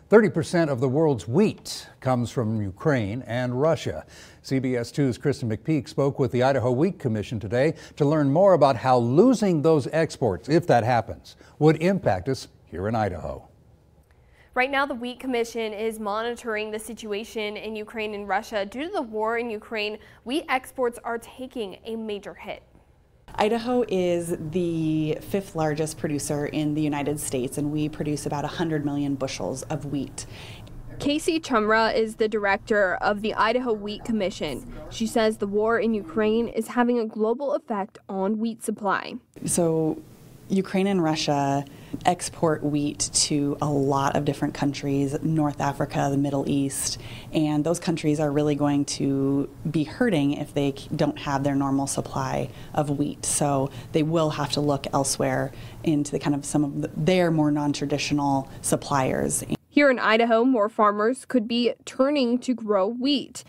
30% of the world's wheat comes from Ukraine and Russia. CBS 2's Kristen McPeak spoke with the Idaho Wheat Commission today to learn more about how losing those exports, if that happens, would impact us here in Idaho. Right now, the Wheat Commission is monitoring the situation in Ukraine and Russia. Due to the war in Ukraine, wheat exports are taking a major hit. Idaho is the 5th largest producer in the United States, and we produce about 100 million bushels of wheat. Casey Chumrau is the director of the Idaho Wheat Commission. She says the war in Ukraine is having a global effect on wheat supply. So Ukraine and Russia export wheat to a lot of different countries, North Africa, the Middle East, and those countries are really going to be hurting if they don't have their normal supply of wheat. So they will have to look elsewhere into some of their more non-traditional suppliers. Here in Idaho, more farmers could be turning to grow wheat,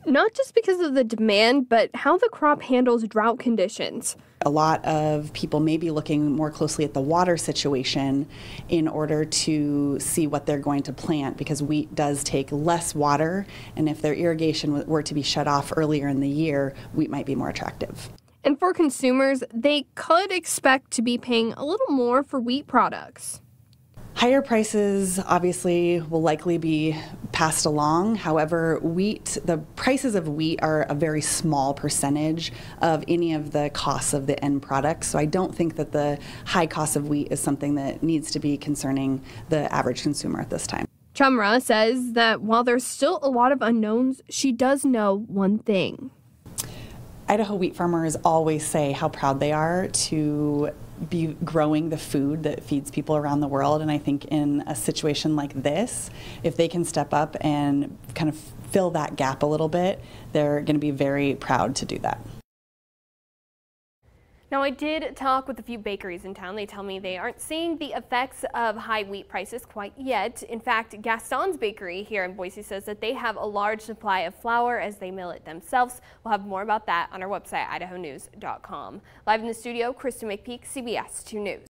not just because of the demand, but how the crop handles drought conditions. A lot of people may be looking more closely at the water situation in order to see what they're going to plant, because wheat does take less water, and if their irrigation were to be shut off earlier in the year, wheat might be more attractive. And for consumers, they could expect to be paying a little more for wheat products. Higher prices obviously will likely be passed along. However, the prices of wheat are a very small percentage of any of the costs of the end product. So I don't think that the high cost of wheat is something that needs to be concerning the average consumer at this time. Chumrau says that while there's still a lot of unknowns, she does know one thing. Idaho wheat farmers always say how proud they are to be growing the food that feeds people around the world, and I think in a situation like this, if they can step up and kind of fill that gap a little bit, they're going to be very proud to do that. Now, I did talk with a few bakeries in town. They tell me they aren't seeing the effects of high wheat prices quite yet. In fact, Gaston's Bakery here in Boise says that they have a large supply of flour as they mill it themselves. We'll have more about that on our website, idahonews.com. Live in the studio, Kristen McPeak, CBS 2 News.